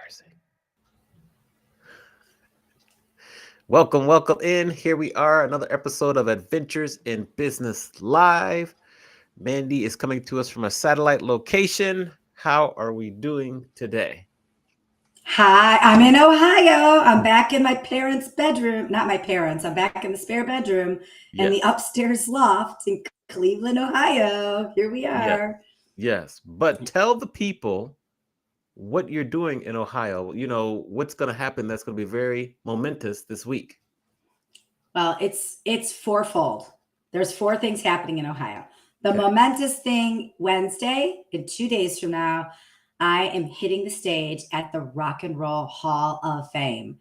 mercy. Welcome in. Here we are, another episode of Adventures in Business Live. Mandy is coming to us from a satellite location. How are we doing today? Hi, I'm in Ohio. I'm back in my parents' bedroom. Not my parents. I'm back in the spare bedroom and the Yes, upstairs loft in Cleveland, Ohio. Here we yes, are. yes. But tell the people what you're doing in Ohio. What's going to happen that's going to be very momentous this week. Well, it's fourfold. There's four things happening in Ohio. The Okay. momentous thing Wednesday, in 2 days from now, I am hitting the stage at the Rock and Roll Hall of Fame,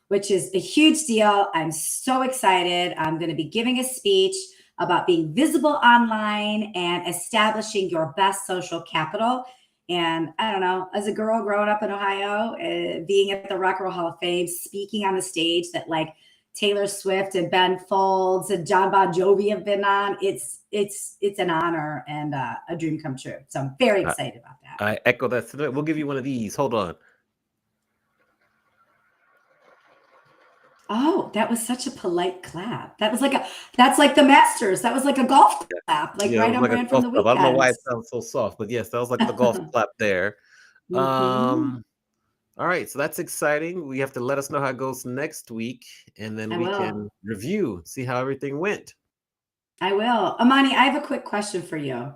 which is a huge deal. I'm so excited. I'm going to be giving a speech about being visible online and establishing your best social capital. And I don't know, as a girl growing up in Ohio, being at the Rock and Roll Hall of Fame, speaking on the stage that like Taylor Swift and Ben Folds and John Bon Jovi have been on, it's an honor and a dream come true. So I'm very I, excited about that. I echo that sentiment. We'll give you one of these. Hold on. Oh, that was such a polite clap. That's like the Masters. That was like a golf clap, like Yeah, it right was on like a brand from golf the clap. I don't know why weekend. it sounds so soft, but yes, that was like the golf clap there. Hmm. Um, all right, so that's exciting. We have to let us know how it goes next week, and then I we will. can review, see how everything went. I will. Amani, I have a quick question for you.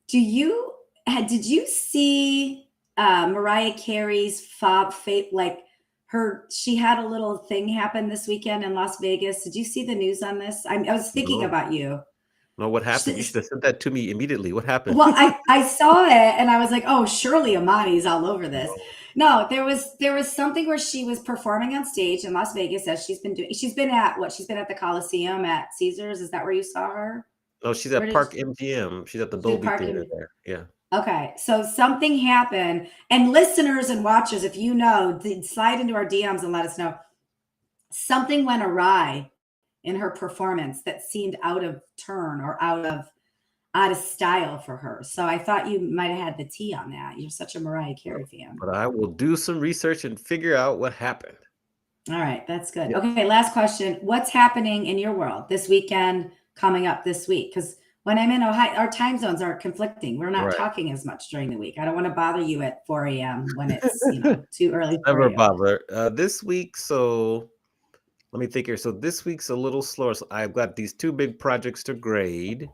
Did you see Mariah Carey's fob fate like her she had a little thing happen this weekend in Las Vegas. Did you see the news on this? I was thinking No, about you. no, what happened? You should have sent that to me immediately. What happened? Well, I saw it and I was like, oh, surely Amani's all over this. No. No, there was something where she was performing on stage in Las Vegas as she's been doing. She's been at what? She's been at the Coliseum at Caesars. Is that where you saw her? No, she's Where at did Park MGM. She's at the she Dolby park Theater in? there. Yeah. Okay, so something happened, and listeners and watchers, if you know, slide into our DMs and let us know. Something went awry in her performance that seemed out of turn or out of style for her. So I thought you might have had the tea on that. You're such a Mariah Carey fan. But I will do some research and figure out what happened. All right, that's good. Yeah. Okay, last question. What's happening in your world this weekend, coming up this week? Because when I'm in Ohio, our time zones are conflicting. We're not Right. talking as much during the week. I don't want to bother you at 4 a.m. when it's, too early for Never you. bother. This week, so let me think here. So this week's a little slower. So I've got these two big projects to grade.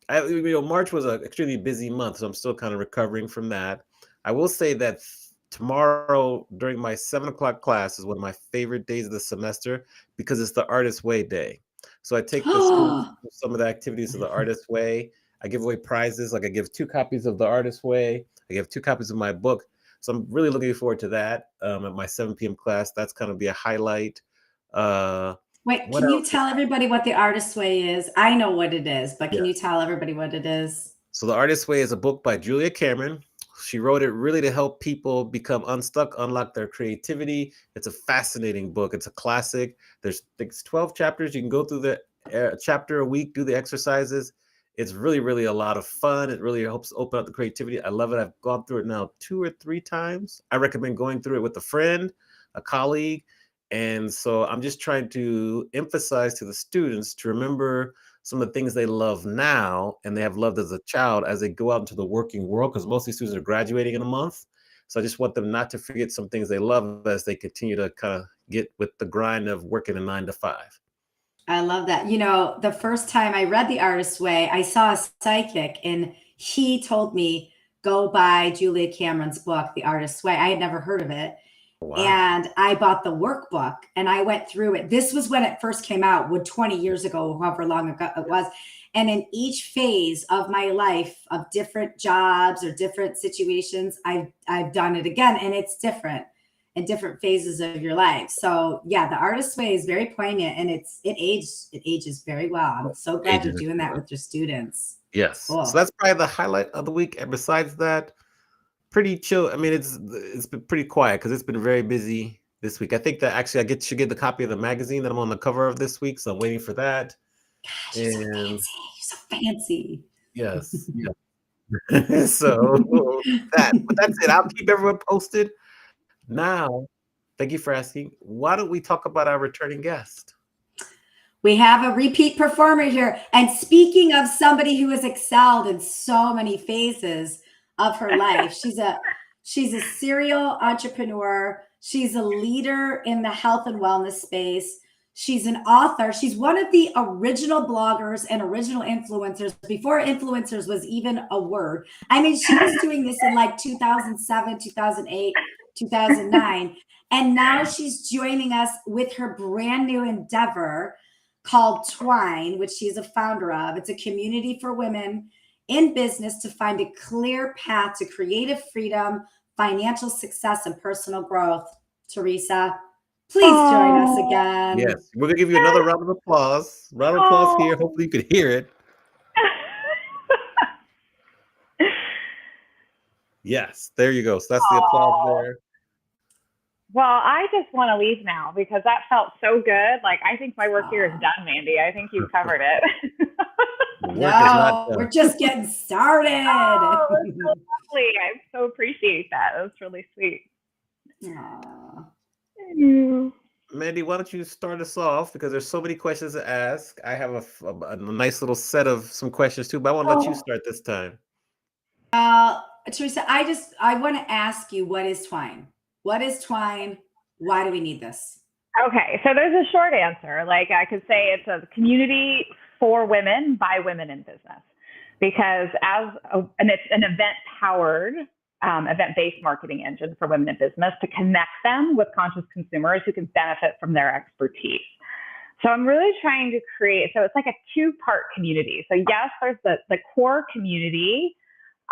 March was an extremely busy month, so I'm still kind of recovering from that. I will say that tomorrow during my 7 o'clock class is one of my favorite days of the semester because it's the Artist Way Day. So I take the students Oh, through some of the activities of the Artist Way. I give away prizes, like I give 2 copies of the Artist Way. I give 2 copies of my book. So I'm really looking forward to that at my 7 p.m. class. That's going to be a highlight. Uh, wait, what can you else? tell everybody what the Artist Way is? I know what it is, but can you Yes. tell everybody what it is? So The Artist's Way is a book by Julia Cameron. She wrote it really to help people become unstuck, unlock their creativity. It's a fascinating book. It's a classic. There's 12 chapters. You can go through the chapter a week, do the exercises. It's really, really a lot of fun. It really helps open up the creativity. I love it. I've gone through it now 2 or 3 times. I recommend going through it with a friend, a colleague. And so I'm just trying to emphasize to the students to remember some of the things they love now and they have loved as a child as they go out into the working world, because most of these students are graduating in a month. So I just want them not to forget some things they love as they continue to kind of get with the grind of working a 9 to 5. I love that. The first time I read The Artist's Way, I saw a psychic and he told me, go buy Julia Cameron's book, The Artist's Way. I had never heard of it. Wow. And I bought the workbook and I went through it. This was when it first came out, 20 years ago, however long ago it was. And in each phase of my life, of different jobs or different situations, I've done it again, and it's different in different phases of your life. So yeah, the Artist's Way is very poignant, and it ages very well. I'm so glad you're Ages. doing that with your students. Yes. So Cool. that's probably the highlight of the week. And besides that, pretty chill. I mean, it's been pretty quiet because it's been very busy this week. I think that actually should get the copy of the magazine that I'm on the cover of this week. So I'm waiting for that. Gosh, you're so And fancy. You're so fancy. yes, yeah. So that, but that's it. I'll keep everyone posted. Now, thank you for asking. Why don't we talk about our returning guest? We have a repeat performer here. And speaking of somebody who has excelled in so many phases of her life, she's a serial entrepreneur. She's a leader in the health and wellness space. She's an author. She's one of the original bloggers and original influencers before influencers was even a word. I mean, she was doing this in like 2007, 2008, 2009. And now she's joining us with her brand new endeavor called Twine, which she's a founder of. It's a community for women in business to find a clear path to creative freedom, financial success, and personal growth. Teresa, please join us again. Yes, we're gonna give you another round of applause. Round of applause here. Hopefully, you could hear it. Yes, there you go. So that's the applause there. Well, I just want to leave now because that felt so good. Like, I think my work here is done, Mandy. I think you've covered it. The work is not No, done. we're just getting started. Oh, that's so lovely. I so appreciate that. That was really sweet. Aw. Mandy, why don't you start us off because there's so many questions to ask. I have a nice little set of some questions too, but I want to let you start this time. Teresa, I want to ask you, what is Twine? What is Twine? Why do we need this? Okay, so there's a short answer. Like, I could say it's a community for women by women in business, because and it's an event-powered, event-based marketing engine for women in business to connect them with conscious consumers who can benefit from their expertise. So I'm really trying to create, so it's like a two-part community. So yes, there's the core community,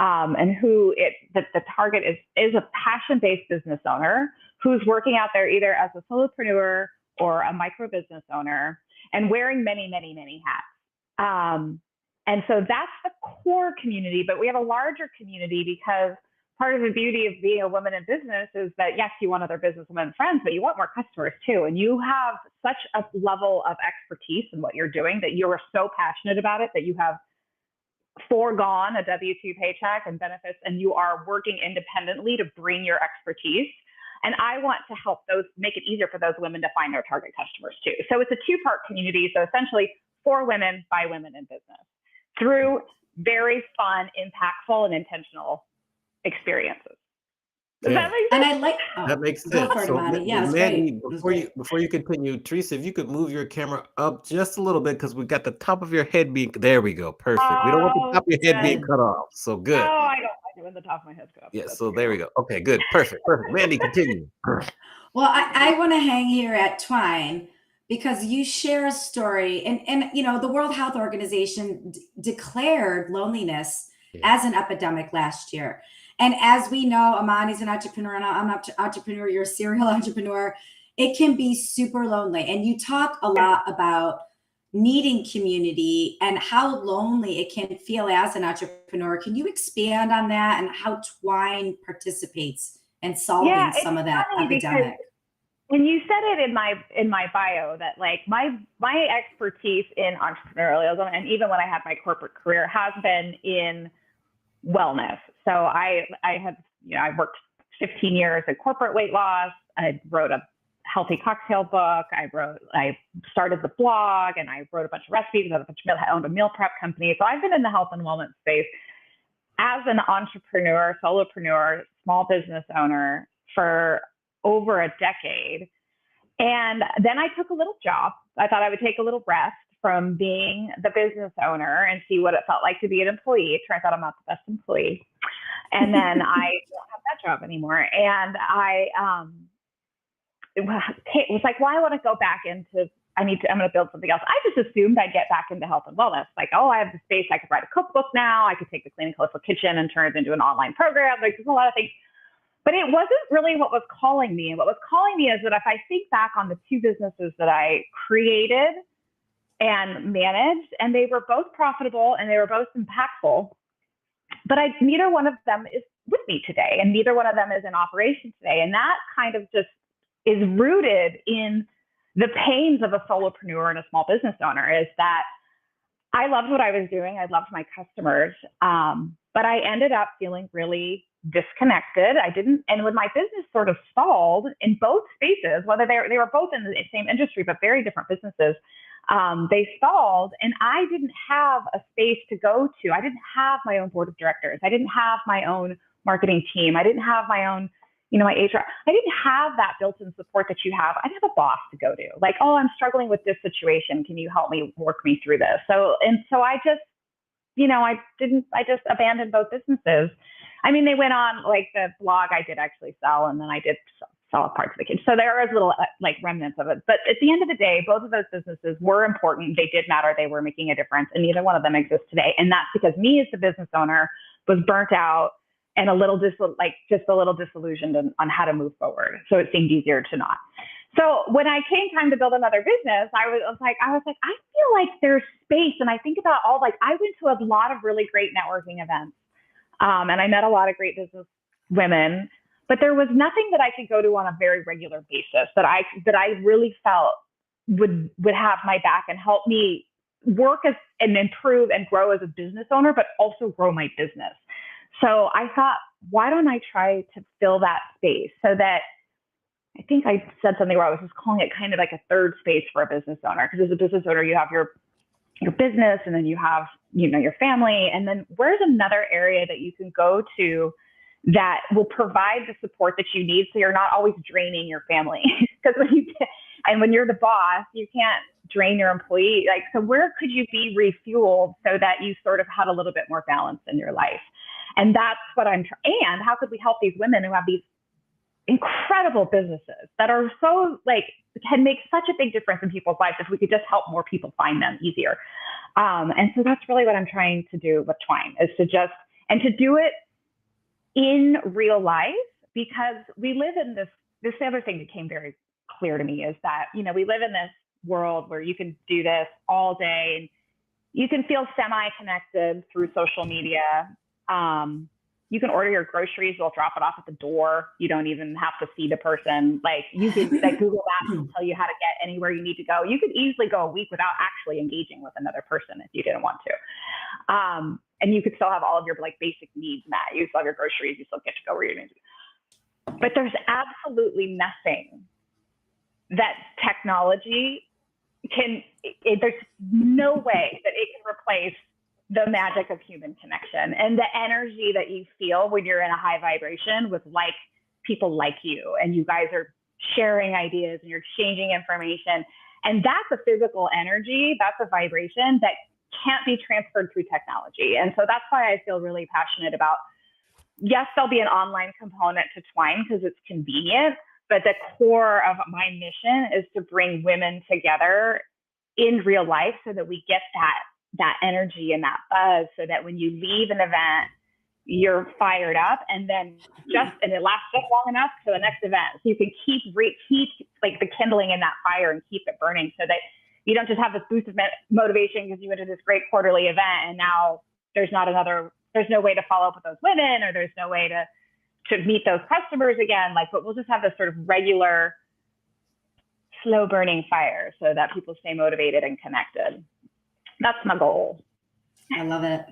and the target is a passion-based business owner who's working out there either as a solopreneur or a micro business owner and wearing many, many, many hats. And so that's the core community, but we have a larger community because part of the beauty of being a woman in business is that, yes, you want other businesswomen friends, but you want more customers too. And you have such a level of expertise in what you're doing that you're so passionate about it that you have foregone a W-2 paycheck and benefits, and you are working independently to bring your expertise. And I want to help make it easier for those women to find their target customers too. So it's a two-part community. So essentially for women by women in business through very fun, impactful, and intentional experiences. Does that make sense? And I like That makes sense. Go for it, So, Amani. Yeah, it's Mandy, great. before you continue, Teresa, if you could move your camera up just a little bit because we got the top of your head being there. We go, perfect. We don't want the top of your head being cut off. So good. No, I don't like it when the top of my head's cut off. Yeah. So there we go. Okay, good, perfect. Mandy, continue. Well, I want to hang here at Twine because you share a story, and you know the World Health Organization declared loneliness as an epidemic last year. And as we know, Amani's an entrepreneur, and I'm an entrepreneur. You're a serial entrepreneur. It can be super lonely, and you talk a lot about needing community and how lonely it can feel as an entrepreneur. Can you expand on that and how Twine participates in solving some of that epidemic? When you said it in my bio that like my expertise in entrepreneurialism, and even when I had my corporate career, has been in wellness. So I worked 15 years in corporate weight loss. I wrote a healthy cocktail book. I started the blog, and I wrote a bunch of recipes. I owned a meal prep company. So I've been in the health and wellness space as an entrepreneur, solopreneur, small business owner for over a decade. And then I took a little job. I thought I would take a little rest from being the business owner and see what it felt like to be an employee. It turns out I'm not the best employee. And then I don't have that job anymore. And I was like, well, I want to go back into, I'm going to build something else. I just assumed I'd get back into health and wellness. Like, oh, I have the space. I could write a cookbook now. I could take the Clean and Colorful Kitchen and turn it into an online program. Like, there's a lot of things. But it wasn't really what was calling me. And what was calling me is that if I think back on the two businesses that I created and managed, and they were both profitable and they were both impactful, but neither one of them is with me today, and neither one of them is in operation today. And that kind of just is rooted in the pains of a solopreneur and a small business owner, is that I loved what I was doing. I loved my customers. But I ended up feeling really disconnected. And when my business sort of stalled in both spaces, whether they were both in the same industry, but very different businesses, they stalled, and I didn't have a space to go to. I didn't have my own board of directors. I didn't have my own marketing team. I didn't have my own, my HR. I didn't have that built-in support that you have. I didn't have a boss to go to. Like, oh, I'm struggling with this situation. Can you help me work me through this? So I just, I just abandoned both businesses. I mean, they went on, like the blog I did actually sell, and then I did sell parts of the kitchen. So there is little like remnants of it. But at the end of the day, both of those businesses were important. They did matter. They were making a difference, and neither one of them exists today. And that's because me as the business owner was burnt out and a little disillusioned on how to move forward. So it seemed easier to not. So when I came time to build another business, I was like, I feel like there's space. And I think about I went to a lot of really great networking events. And I met a lot of great business women, but there was nothing that I could go to on a very regular basis that I really felt would have my back and help me work and improve and grow as a business owner, but also grow my business. So I thought, why don't I try to fill that space? So that I think I said something where I was just calling it kind of like a third space for a business owner. Because as a business owner, you have your business, and then you have, your family. And then where's another area that you can go to that will provide the support that you need, so you're not always draining your family? Because when you're the boss, you can't drain your employee. So where could you be refueled so that you sort of had a little bit more balance in your life? And that's what I'm trying. And how could we help these women who have these incredible businesses that are so can make such a big difference in people's lives if we could just help more people find them easier. And so that's really what I'm trying to do with Twine, is to do it in real life, because we live in this other thing that came very clear to me is that, we live in this world where you can do this all day and you can feel semi-connected through social media. You can order your groceries, they'll drop it off at the door. You don't even have to see the person. You can, Google Maps will tell you how to get anywhere you need to go. You could easily go a week without actually engaging with another person if you didn't want to. And you could still have all of your basic needs met. You still have your groceries, you still get to go where you need to go. But there's absolutely nothing that technology there's no way that it can replace the magic of human connection and the energy that you feel when you're in a high vibration with people like you, and you guys are sharing ideas and you're exchanging information. And that's a physical energy, that's a vibration that can't be transferred through technology. And so that's why I feel really passionate about, yes, there'll be an online component to Twine because it's convenient, but the core of my mission is to bring women together in real life so that we get that energy and that buzz, so that when you leave an event, you're fired up, and then and it lasts just long enough to the next event. So you can keep the kindling in that fire and keep it burning, so that you don't just have this boost of motivation because you went to this great quarterly event and now there's no way to follow up with those women, or there's no way to meet those customers again. But we'll just have this sort of regular, slow burning fire so that people stay motivated and connected. That's my goal. I love it.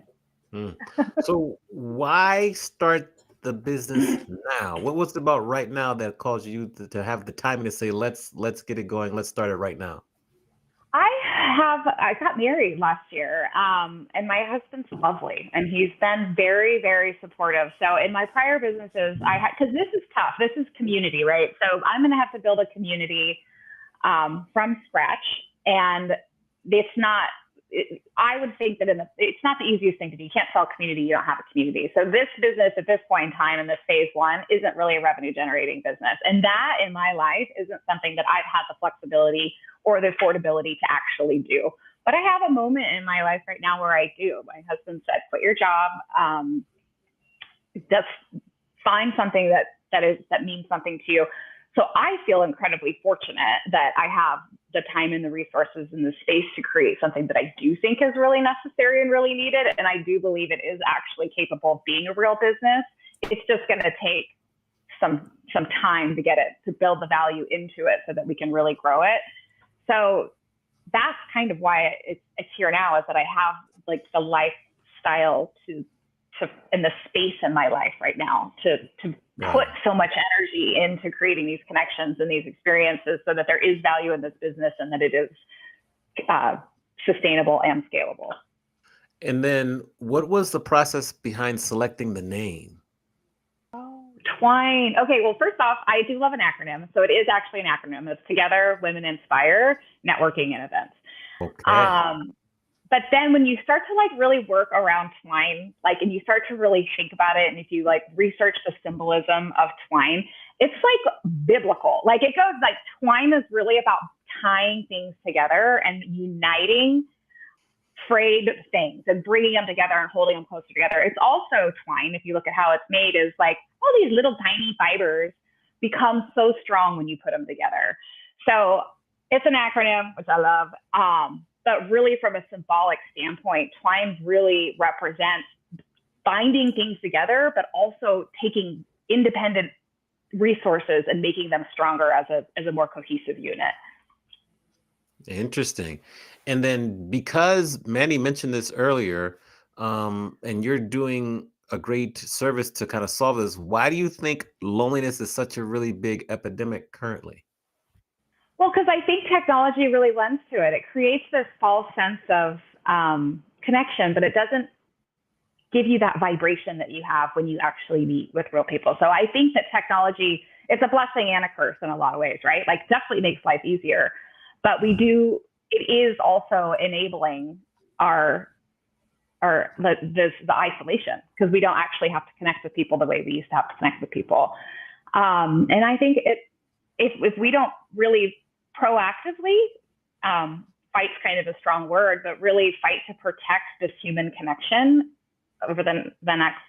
So why start the business now? What was it about right now that caused you to have the time to say, let's get it going. Let's start it right now. I got married last year, and my husband's lovely, and he's been very, very supportive. So in my prior businesses, because this is tough. This is community, right? So I'm going to have to build a community from scratch, and I would think that it's not the easiest thing to do. You can't sell a community, you don't have a community. So this business at this point in time, in this phase one, isn't really a revenue generating business. And that in my life isn't something that I've had the flexibility or the affordability to actually do. But I have a moment in my life right now where I do. My husband said, quit your job. Just find something that means something to you. So I feel incredibly fortunate that I have the time and the resources and the space to create something that I do think is really necessary and really needed. And I do believe it is actually capable of being a real business. It's just going to take some time to get it, to build the value into it so that we can really grow it. So that's kind of why it's here now, is that I have the lifestyle to in the space in my life right now to put so much energy into creating these connections and these experiences so that there is value in this business and that it is sustainable and scalable. And then what was the process behind selecting the name? Twine. Okay, well, first off, I do love an acronym. So it is actually an acronym. It's Together Women Inspire Networking and Events. Okay. But then when you start to like really work around twine, like, and you start to really think about it, and if you like research the symbolism of twine, it's like biblical. Like it goes like twine is really about tying things together and uniting frayed things and bringing them together and holding them closer together. It's also twine, if you look at how it's made, is like all these little tiny fibers become so strong when you put them together. So it's an acronym, which I love. But really from a symbolic standpoint, twine really represents binding things together, but also taking independent resources and making them stronger as a more cohesive unit. Interesting. And then because Manny mentioned this earlier, and you're doing a great service to kind of solve this, why do you think loneliness is such a really big epidemic currently? Well, because I think technology really lends to it. It creates this false sense of connection, but it doesn't give you that vibration that you have when you actually meet with real people. So I think that technology, it's a blessing and a curse in a lot of ways, right? Like definitely makes life easier, but it is also enabling the isolation, because we don't actually have to connect with people the way we used to have to connect with people. And I think if we don't really proactively, fight's kind of a strong word, but really fight to protect this human connection over the next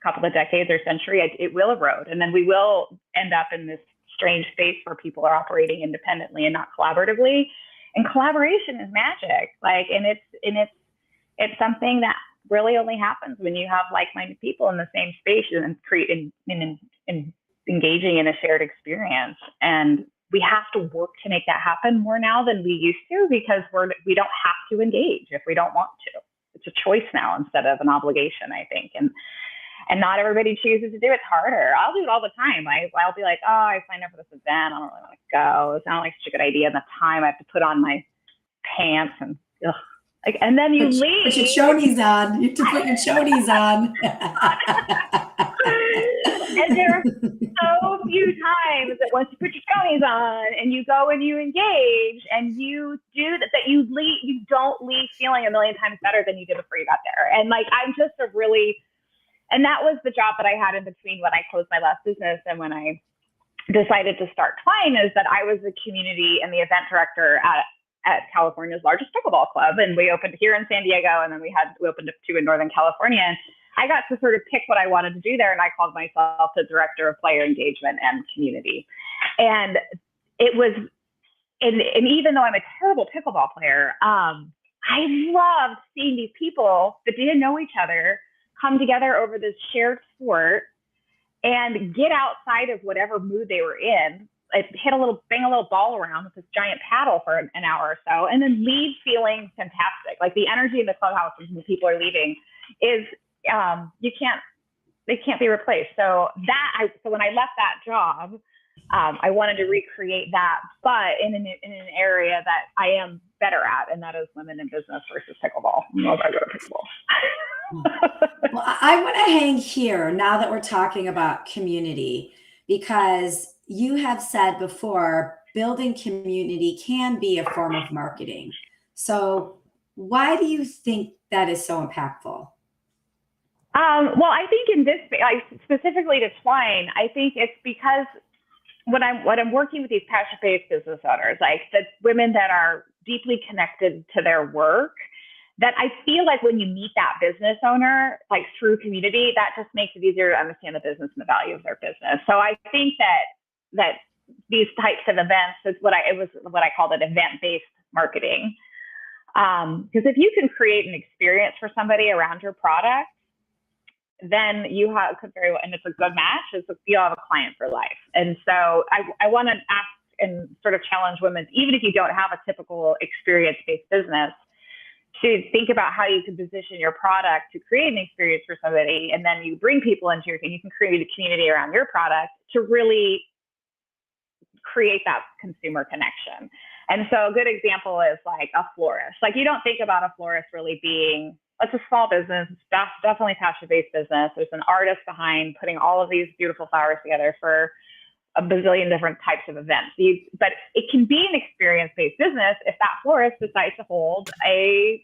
couple of decades or century, it will erode. And then we will end up in this strange space where people are operating independently and not collaboratively. And collaboration is magic. Like, and it's something that really only happens when you have like-minded people in the same space and create and engaging in a shared experience. And we have to work to make that happen more now than we used to, because we don't have to engage if we don't want to. It's a choice now instead of an obligation, I think. And not everybody chooses to do it. It's harder. I'll do it all the time. I'll be like, oh, I signed up for this event. I don't really want to go. It's not like such a good idea. And the time I have to put on my pants and and then you leave. Put your chonies on. You have to put your chonies on. And there are so few times that once you put your chonies on and you go and you engage and you do that you don't leave feeling a million times better than you did before you got there. And like, I'm just and that was the job that I had in between when I closed my last business and when I decided to start Twine, is that I was the community and the event director at California's largest pickleball club. And we opened here in San Diego, and then we opened up 2 in Northern California. And I got to sort of pick what I wanted to do there. And I called myself the director of player engagement and community. And it was, and even though I'm a terrible pickleball player, I loved seeing these people that didn't know each other come together over this shared sport and get outside of whatever mood they were in, bang a little ball around with this giant paddle for an hour or so, and then leave feeling fantastic. Like the energy in the clubhouse when people are leaving is, they can't be replaced. So when I left that job, I wanted to recreate that, but in an area that I am better at, and that is women in business versus pickleball. I go to pickleball. Well, I want to hang here now that we're talking about community, because you have said before, building community can be a form of marketing. So why do you think that is so impactful? Well, I think in this, specifically to Twine, I think it's because when I'm working with these passion-based business owners, like the women that are deeply connected to their work, that I feel like when you meet that business owner, like through community, that just makes it easier to understand the business and the value of their business. So I think that these types of events is what I called it, event-based marketing. Because if you can create an experience for somebody around your product, then you could very well, and it's a good match, you'll have a client for life. And so I want to ask and sort of challenge women, even if you don't have a typical experience-based business, to think about how you can position your product to create an experience for somebody. And then you bring people into your, and you can create a community around your product to really create that consumer connection. And so a good example is like a florist. Like, you don't think about a florist really being, it's a small business, it's definitely passion-based business. There's an artist behind putting all of these beautiful flowers together for a bazillion different types of events. But it can be an experience-based business if that florist decides to hold a,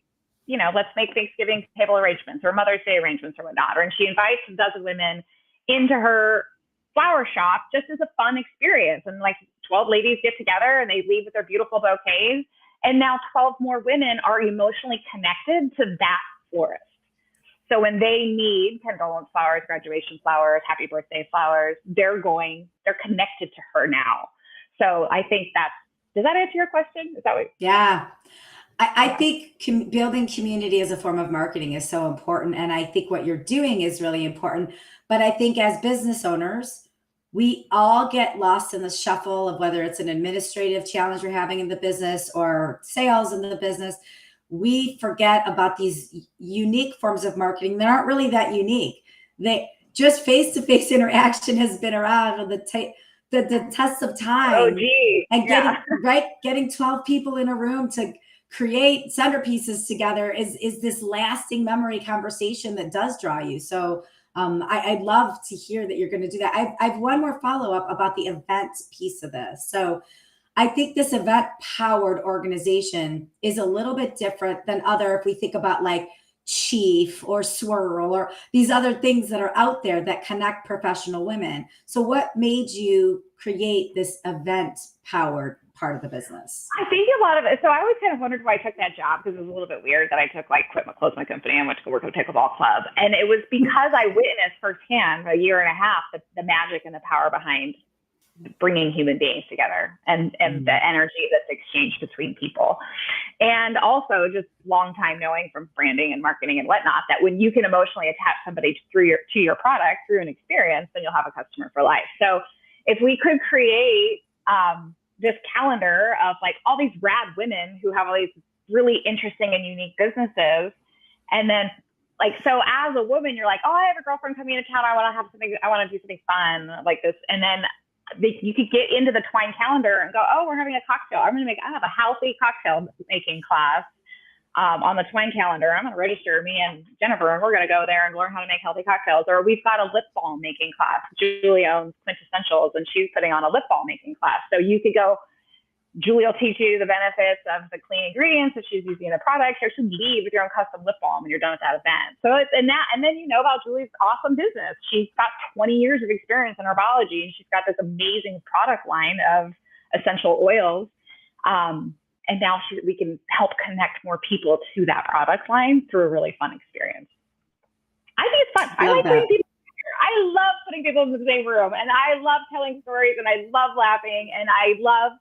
let's make Thanksgiving table arrangements or Mother's Day arrangements or whatnot. And she invites a dozen women into her flower shop just as a fun experience. And like 12 ladies get together and they leave with their beautiful bouquets. And now 12 more women are emotionally connected to that florist. So when they need condolence flowers, graduation flowers, happy birthday flowers, they're connected to her now. So I think does that answer your question? Is that what? Yeah. I think building community as a form of marketing is so important. And I think what you're doing is really important. But I think as business owners, we all get lost in the shuffle of whether it's an administrative challenge we're having in the business or sales in the business. We forget about these unique forms of marketing that aren't really that unique. They just face-to-face interaction has been around on the test of time. Oh, gee. And getting 12 people in a room to create centerpieces together is this lasting memory conversation that does draw you. So I'd love to hear that you're going to do that. I've one more follow-up about the event piece of this. So I think this event-powered organization is a little bit different than if we think about like Chief or Swirl or these other things that are out there that connect professional women. So what made you create this event-powered part of the business? I think a lot of it. So I always kind of wondered why I took that job, because it was a little bit weird that I closed my company and went to go work at a pickleball club. And it was because I witnessed firsthand a year and a half the magic and the power behind bringing human beings together and the energy that's exchanged between people. And also just long time knowing from branding and marketing and whatnot, that when you can emotionally attach somebody to your product through an experience, then you'll have a customer for life. So if we could create this calendar of like all these rad women who have all these really interesting and unique businesses, and then like, so as a woman, you're like, oh, I have a girlfriend coming into town. I want to do something fun like this. And then you could get into the Twine calendar and go, oh, we're having a cocktail. I have a healthy cocktail making class on the Twine calendar. I'm going to register me and Jennifer, and we're going to go there and learn how to make healthy cocktails. Or we've got a lip balm making class. Julie owns Quintessentials, and she's putting on a lip balm making class. So you could go, Julie will teach you the benefits of the clean ingredients that she's using in the product. You should leave with your own custom lip balm when you're done with that event. So and then you know about Julie's awesome business. She's got 20 years of experience in herbology, and she's got this amazing product line of essential oils. And now we can help connect more people to that product line through a really fun experience. I think it's fun. I like putting people together. I love putting people in the same room, and I love telling stories, and I love laughing, and I love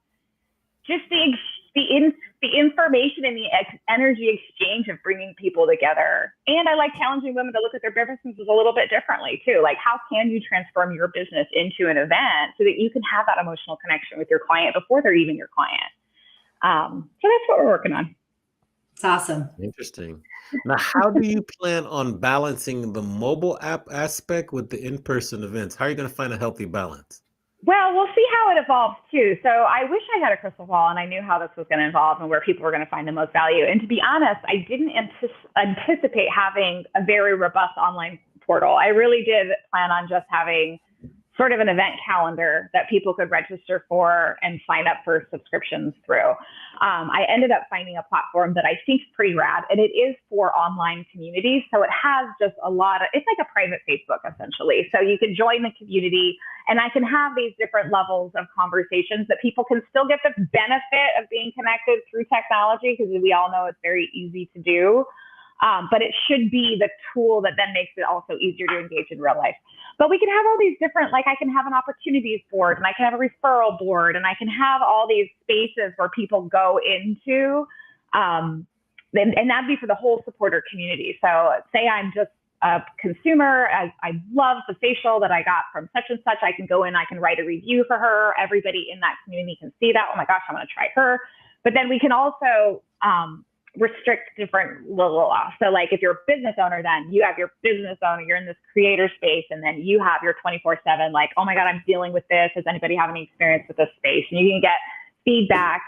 just the information and the energy exchange of bringing people together. And I like challenging women to look at their businesses a little bit differently too. Like, how can you transform your business into an event so that you can have that emotional connection with your client before they're even your client? So that's what we're working on. It's awesome. Interesting. Now, how do you plan on balancing the mobile app aspect with the in-person events? How are you going to find a healthy balance? Well, we'll see how it evolves too. So I wish I had a crystal ball and I knew how this was going to evolve and where people were going to find the most value. And to be honest, I didn't anticipate having a very robust online portal. I really did plan on just having sort of an event calendar that people could register for and sign up for subscriptions through. I ended up finding a platform that I think is pretty rad, and it is for online communities. So it has just it's like a private Facebook essentially. So you can join the community, and I can have these different levels of conversations that people can still get the benefit of being connected through technology, because we all know it's very easy to do. But it should be the tool that then makes it also easier to engage in real life. But we can have all these different, like I can have an opportunities board, and I can have a referral board, and I can have all these spaces where people go into, and that'd be for the whole supporter community. So say I'm just a consumer, I love the facial that I got from such and such. I can go in, I can write a review for her. Everybody in that community can see that. Oh my gosh, I'm going to try her. But then we can also restrict different laws. So like if you're a business owner, then you have your business owner, you're in this creator space, and then you have your 24/7, like, oh my God, I'm dealing with this. Does anybody have any experience with this space? And you can get feedback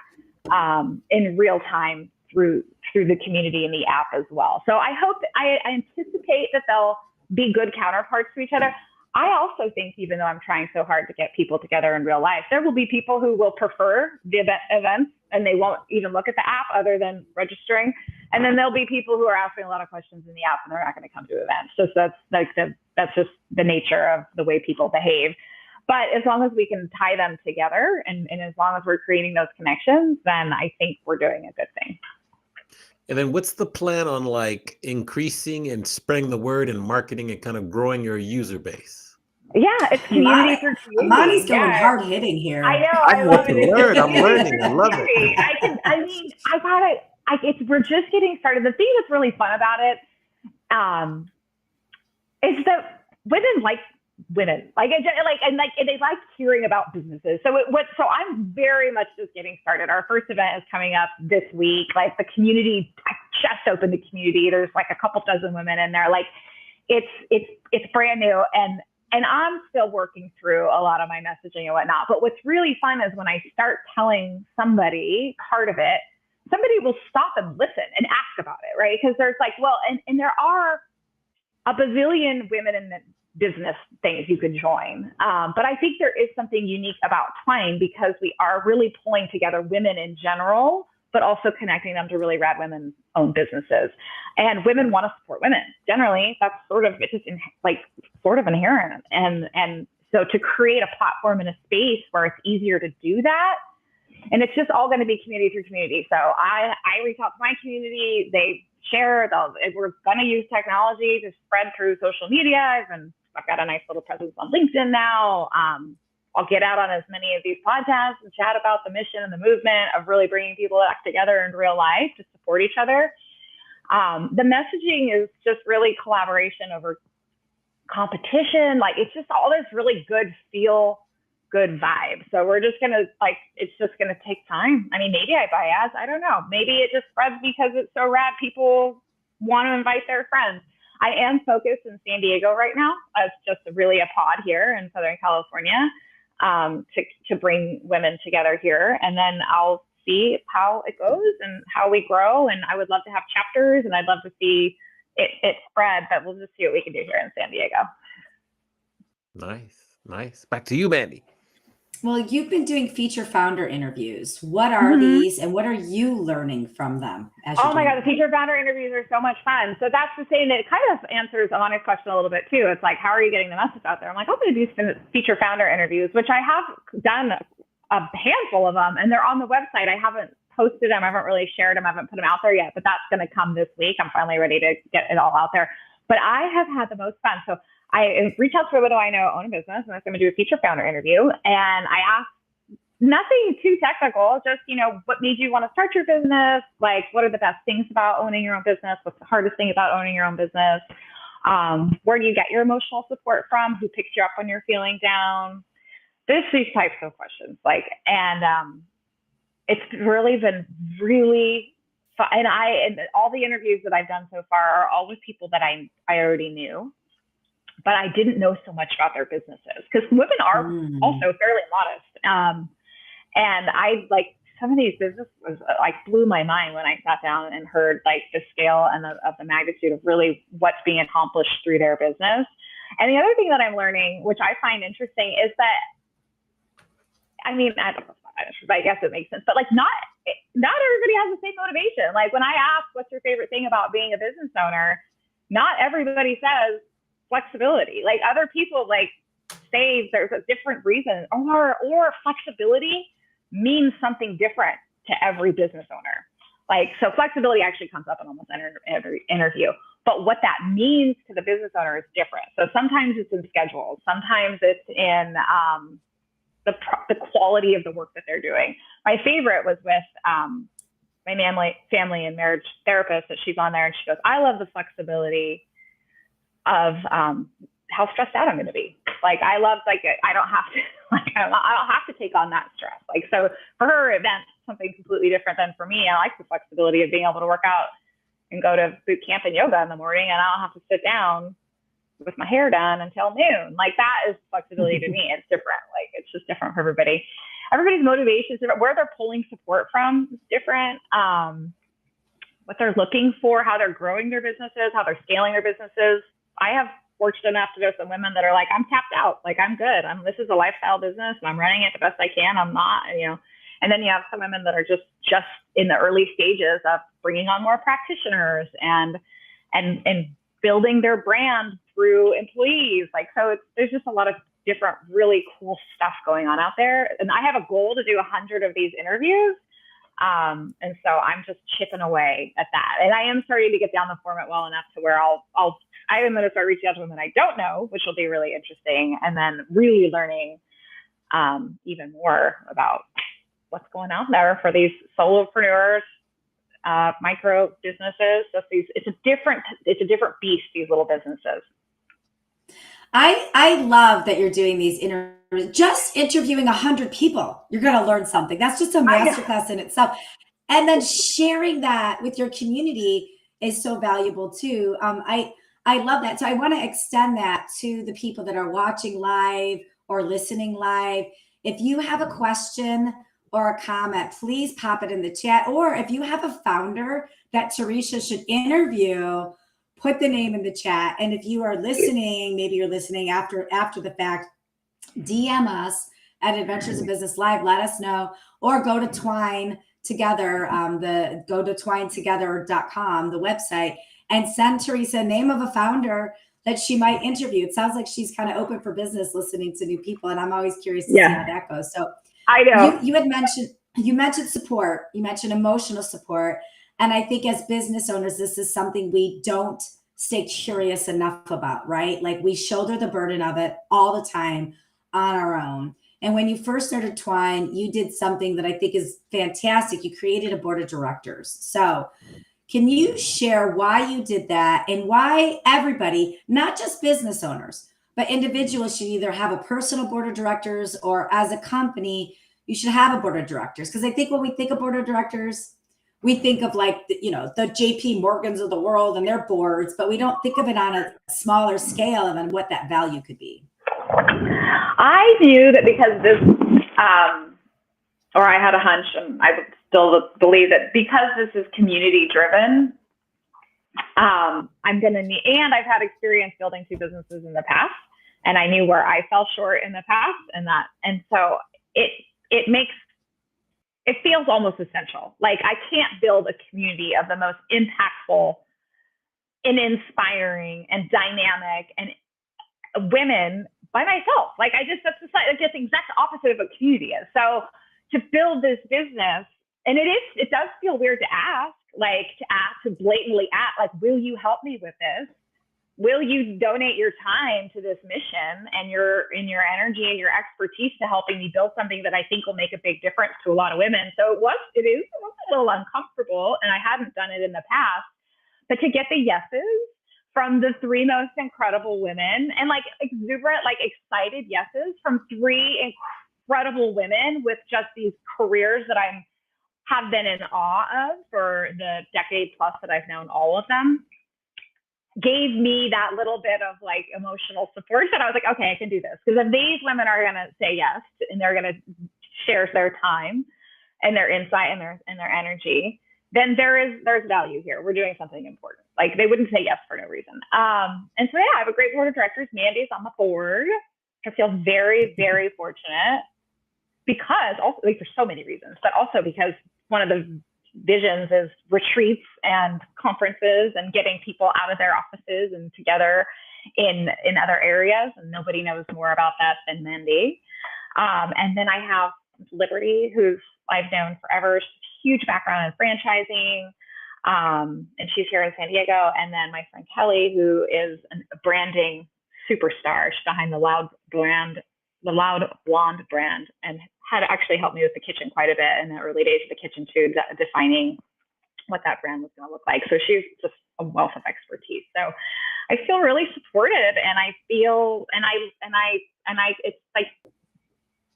in real time through the community and the app as well. So I anticipate that they'll be good counterparts to each other. I also think, even though I'm trying so hard to get people together in real life, there will be people who will prefer the events and they won't even look at the app other than registering. And then there'll be people who are asking a lot of questions in the app and they're not going to come to events. So that's just the nature of the way people behave. But as long as we can tie them together and as long as we're creating those connections, then I think we're doing a good thing. And then what's the plan on like increasing and spreading the word and marketing and kind of growing your user base? Yeah, it's community through community. Amani's going hard hitting here. I know. I love it. I'm learning. I love it. We're just getting started. The thing that's really fun about it is that women like women, and they like hearing about businesses. So I'm very much just getting started. Our first event is coming up this week. Like the community, I just opened the community. There's like a couple dozen women in there. Like it's brand new and I'm still working through a lot of my messaging and whatnot. But what's really fun is when I start telling somebody part of it, somebody will stop and listen and ask about it, right? Because there's like, well, and there are a bazillion women in the business things you can join. But I think there is something unique about Twine because we are really pulling together women in general, but also connecting them to really rad women-owned businesses. And women want to support women. Generally, that's it's just sort of inherent. And so to create a platform in a space where it's easier to do that, and it's just all going to be community through community. So I reach out to my community, they share, we're going to use technology to spread through social media. I've got a nice little presence on LinkedIn now. I'll get out on as many of these podcasts and chat about the mission and the movement of really bringing people back together in real life to support each other. The messaging is just really collaboration over competition. Like it's just all this really good vibe. So we're just going to it's just going to take time. I mean, maybe I buy ads. I don't know. Maybe it just spreads because it's so rad. People want to invite their friends. I am focused in San Diego right now as just really a pod here in Southern California to bring women together here. And then I'll see how it goes and how we grow. And I would love to have chapters and I'd love to see it spread, but we'll just see what we can do here in San Diego. Nice. Back to you, Mandy. Well, you've been doing feature founder interviews. What are these and what are you learning from them? Oh my God, the feature founder interviews are so much fun. So that's the same, it kind of answers Alana's question a little bit too. It's like, how are you getting the message out there? I'm like, I'm going to do feature founder interviews, which I have done a handful of them and they're on the website. I haven't posted them. I haven't really shared them. I haven't put them out there yet, but that's going to come this week. I'm finally ready to get it all out there. But I have had the most fun. So I reach out to a widow I know own a business and I'm going to do a feature founder interview. And I asked nothing too technical, just, what made you want to start your business? Like, what are the best things about owning your own business? What's the hardest thing about owning your own business? Where do you get your emotional support from? Who picks you up when you're feeling down? These types of questions. It's really been really fun. And all the interviews that I've done so far are all with people that I already knew. But I didn't know so much about their businesses because women are also fairly modest. And some of these businesses blew my mind when I sat down and heard the scale and of the magnitude of really what's being accomplished through their business. And the other thing that I'm learning, which I find interesting, is that, I don't know, I guess it makes sense, but not everybody has the same motivation. When I ask, what's your favorite thing about being a business owner? Not everybody says flexibility. Other people say there's a different reason or flexibility means something different to every business owner. So flexibility actually comes up in almost every interview, but what that means to the business owner is different. So sometimes it's in schedules. Sometimes it's in the quality of the work that they're doing. My favorite was with my family and marriage therapist that she's on there. And she goes, I love the flexibility of how stressed out I'm going to be. I love, I don't have to, I don't have to take on that stress. So for her event, something completely different than for me. I like the flexibility of being able to work out and go to boot camp and yoga in the morning, and I don't have to sit down with my hair done until noon. Like, that is flexibility to me. It's different. Like, it's just different for everybody. Everybody's motivation is different. Where they're pulling support from is different. What they're looking for, how they're growing their businesses, how they're scaling their businesses. I have fortunate enough to know some women that are like, I'm tapped out. Like, I'm good. This is a lifestyle business and I'm running it the best I can. I'm not, and then you have some women that are just in the early stages of bringing on more practitioners and building their brand through employees. Like, so there's just a lot of different, really cool stuff going on out there. And I have a goal to do 100 of these interviews. And so I'm just chipping away at that. And I am starting to get down the format well enough to where I am going to start reaching out to women I don't know, which will be really interesting. And then really learning even more about what's going on there for these solopreneurs, micro businesses. So it's a different beast, these little businesses. I love that you're doing these interviews. Just interviewing 100 people, you're going to learn something. That's just a masterclass in itself. And then sharing that with your community is so valuable too. I love that. So I want to extend that to the people that are watching live or listening live. If you have a question or a comment, please pop it in the chat. Or if you have a founder that Teresa should interview, put the name in the chat. And if you are listening, maybe you're listening after the fact, DM us at Adventures in Business Live. Let us know, or go to Twine Together, go to twinetogether.com, the website, and send Teresa a name of a founder that she might interview. It sounds like she's kind of open for business, listening to new people, and I'm always curious to see how that goes. So I know you mentioned support, you mentioned emotional support, and I think as business owners, this is something we don't stay curious enough about, right? Like, we shoulder the burden of it all the time on our own. And when you first started Twine, you did something that I think is fantastic. You created a board of directors. So can you share why you did that, and why everybody, not just business owners, but individuals, should either have a personal board of directors, or as a company, you should have a board of directors? Because I think when we think of board of directors, we think of like, the JP Morgans of the world and their boards, but we don't think of it on a smaller scale and what that value could be. I knew that because this, or I had a hunch, and I still believe that because this is community driven, I'm going to need, and I've had experience building 2 businesses in the past, and I knew where I fell short in the past, and so it feels almost essential. Like, I can't build a community of the most impactful and inspiring and dynamic and women by myself. Like, that's the exact opposite of what community is. So to build this business, and it does feel weird to ask, to blatantly ask, like, will you help me with this? Will you donate your time to this mission and your energy and your expertise to helping me build something that I think will make a big difference to a lot of women? So it was a little uncomfortable, and I hadn't done it in the past, but to get the yeses from the 3 most incredible women, and like exuberant, like excited yeses from 3 incredible women with just these careers that I have been in awe of for the decade plus that I've known all of them, gave me that little bit of like emotional support that I was like, okay, I can do this. Because if these women are going to say yes, and they're going to share their time and their insight and their energy, then there's value here. We're doing something important. Like, they wouldn't say yes for no reason. And so, yeah, I have a great board of directors. Mandy's on the board. I feel very, very fortunate, because also, like, there's so many reasons, but also because one of the visions is retreats and conferences and getting people out of their offices and together in other areas. And nobody knows more about that than Mandy. And then I have Liberty, who's I've known forever. She's a huge background in franchising. And she's here in San Diego. And then my friend Kelly, who is a branding superstar. She's behind the Loud Blonde brand, and had actually helped me with the kitchen quite a bit in the early days of the kitchen too, defining what that brand was going to look like. So she's just a wealth of expertise. So I feel really supported, and I feel, and I, it's like,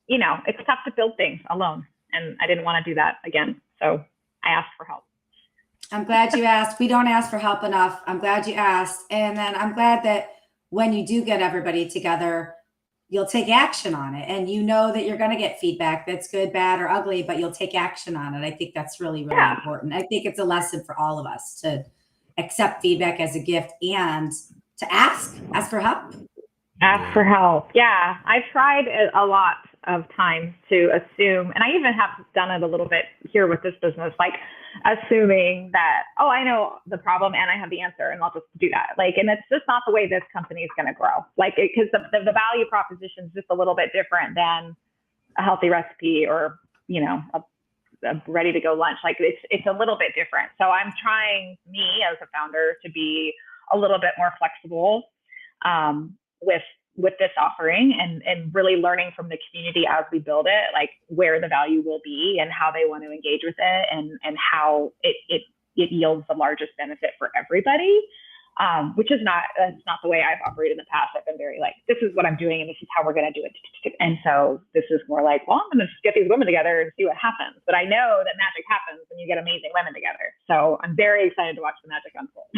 it's tough to build things alone. and I didn't want to do that again. So I asked for help. I'm glad you asked. We don't ask for help enough. I'm glad you asked. And then I'm glad that when you do get everybody together, you'll take action on it. And you know that you're going to get feedback that's good, bad, or ugly, but you'll take action on it. I think that's really, really important. I think it's a lesson for all of us to accept feedback as a gift and to ask for help. Ask for help. Yeah, I've tried a lot of times to assume, and I even have done it a little bit here with this business, like assuming that, oh, I know the problem and I have the answer and I'll just do that. Like, and it's just not the way this company is going to grow. Like, because the value proposition is just a little bit different than a healthy recipe or, you know, a ready to go lunch. Like it's a little bit different. So I'm trying, me as a founder, to be a little bit more flexible with this offering and really learning from the community as we build it, like where the value will be and how they want to engage with it and how it yields the largest benefit for everybody. Which is that's not the way I've operated in the past. I've been very like, this is what I'm doing and this is how we're going to do it. And so this is more like, well, I'm going to get these women together and see what happens. But I know that magic happens when you get amazing women together. So I'm very excited to watch the magic unfold.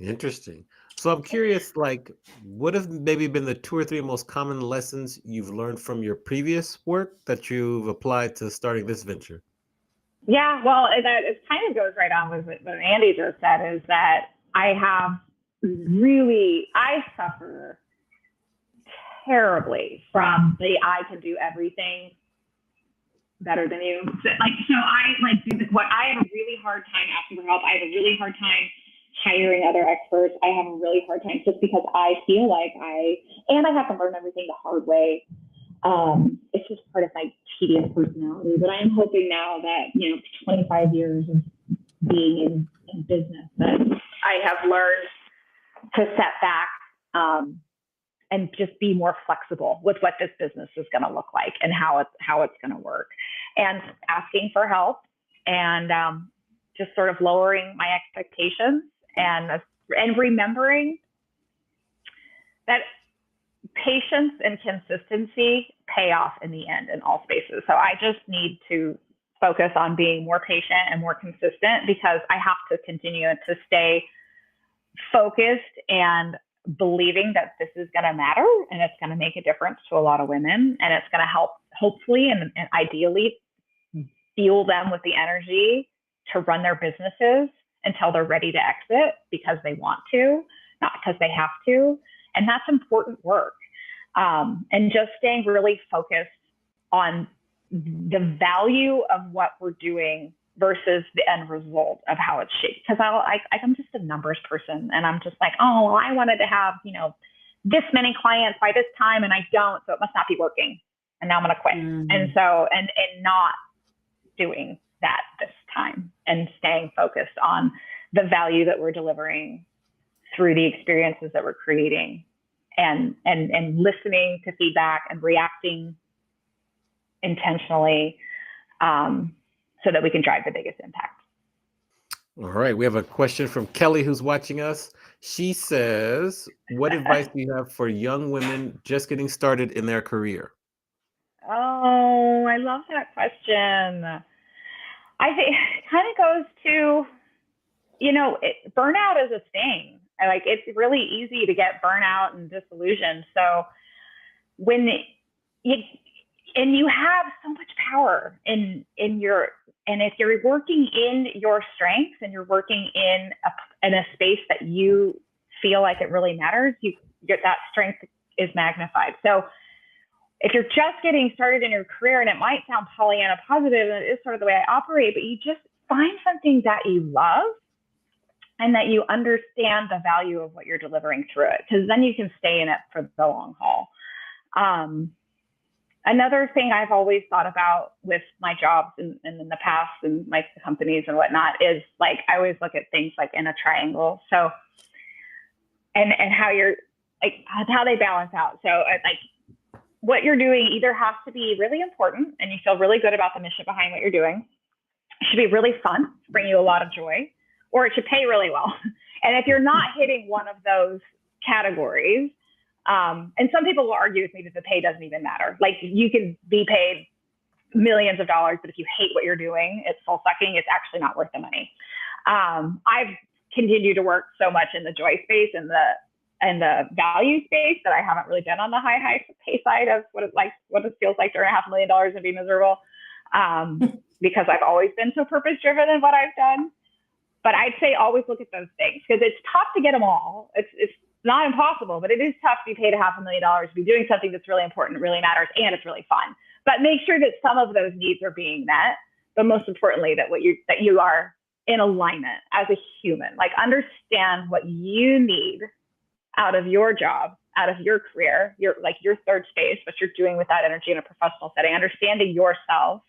Interesting. So I'm curious, like, what have maybe been the 2 or 3 most common lessons you've learned from your previous work that you've applied to starting this venture? Yeah, well, it kind of goes right on with what Andy just said, is that I suffer terribly from the I can do everything better than you. So I have a really hard time asking for help. I have a really hard time hiring other experts. I have a really hard time just because I feel like I have to learn everything the hard way. It's just part of my tedious personality, but I'm hoping now that, 25 years of being in business, that I have learned to set back, and just be more flexible with what this business is going to look like and how it's going to work, and asking for help and, just sort of lowering my expectations and remembering that patience and consistency pay off in the end in all spaces. So I just need to focus on being more patient and more consistent, because I have to continue to stay focused and believing that this is going to matter and it's going to make a difference to a lot of women, and it's going to help, hopefully and ideally, fuel them with the energy to run their businesses until they're ready to exit because they want to, not because they have to. And that's important work. And just staying really focused on the value of what we're doing versus the end result of how it's shaped. Because I'm just a numbers person, and I'm just like, oh, well, I wanted to have, this many clients by this time, and I don't, so it must not be working. And now I'm going to quit. Mm-hmm. And so, and not doing that this time, and staying focused on the value that we're delivering through the experiences that we're creating, and listening to feedback and reacting intentionally, so that we can drive the biggest impact. All right. We have a question from Kelly, who's watching us. She says, what advice do you have for young women just getting started in their career? Oh, I love that question. I think it kind of goes to, burnout is a thing. Like, it's really easy to get burnout and disillusioned. So you have so much power in if you're working in your strengths and you're working in a space that you feel like it really matters, that strength is magnified. So if you're just getting started in your career, and it might sound Pollyanna positive, and it is sort of the way I operate, but you just find something that you love and that you understand the value of what you're delivering through it, because then you can stay in it for the long haul. Another thing I've always thought about with my jobs and in the past and my companies and whatnot is, like, I always look at things like in a triangle. So, and how you're like, how they balance out. So like, what you're doing either has to be really important and you feel really good about the mission behind what you're doing. It should be really fun, bring you a lot of joy, or it should pay really well. And if you're not hitting one of those categories, and some people will argue with me that the pay doesn't even matter. Like, you can be paid millions of dollars, but if you hate what you're doing, it's soul sucking. It's actually not worth the money. I've continued to work so much in the joy space and the value space that I haven't really been on the high pay side of what it feels like to earn $500,000 and be miserable. Because I've always been so purpose driven in what I've done. But I'd say always look at those things, because it's tough to get them all. It's not impossible, but it is tough to be paid $500,000 to be doing something that's really important, really matters, and it's really fun. But make sure that some of those needs are being met. But most importantly, that you are in alignment as a human. Like, understand what you need out of your job, out of your career, your third space, what you're doing with that energy in a professional setting, understanding yourself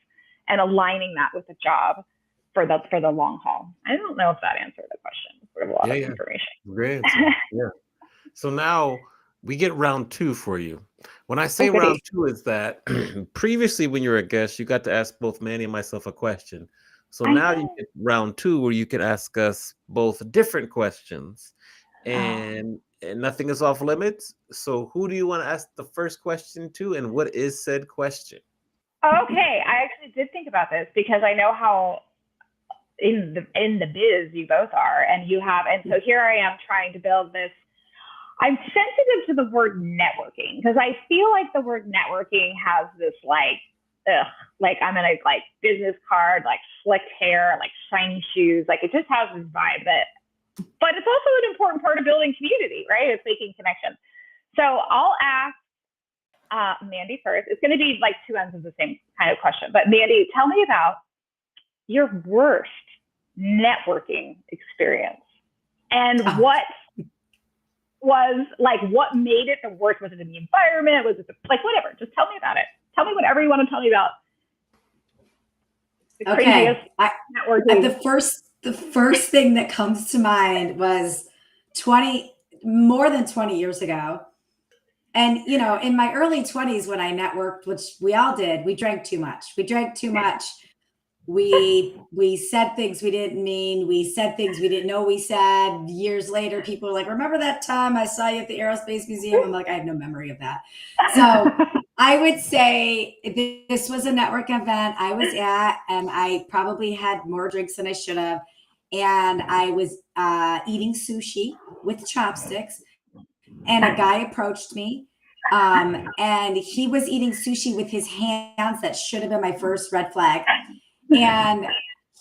and aligning that with the job for the long haul. I don't know if that answered the question. Sort of a lot of information. Great answer. Yeah. So now we get round two for you. When I say round two, is that previously when you were a guest, you got to ask both Mandy and myself a question. So now you get round two where you can ask us both different questions, and nothing is off limits. So who do you want to ask the first question to, and what is said question? Okay, I actually did think about this, because I know how in the biz you both are, and so here I am trying to build this. I'm sensitive to the word networking, because I feel like the word networking has this like I'm in a business card, like slicked hair, like shiny shoes, like it just has this vibe but it's also an important part of building community, right? It's making connections. So I'll ask Mandy first. It's going to be like two ends of the same kind of question. But Mandy, tell me about your worst networking experience, and what made it the worst? Was it in the environment? Was it whatever? Just tell me about it. Tell me whatever you want to tell me about. The craziest networking. The first thing that comes to mind was more than 20 years ago. And, in my early 20s when I networked, which we all did, we drank too much. We said things we didn't mean. We said things we didn't know we said. Years later, people were like, remember that time I saw you at the Aerospace Museum? I'm like, I have no memory of that. So I would say this was a network event I was at, and I probably had more drinks than I should have. And I was eating sushi with chopsticks, and a guy approached me, and he was eating sushi with his hands. That should have been my first red flag. And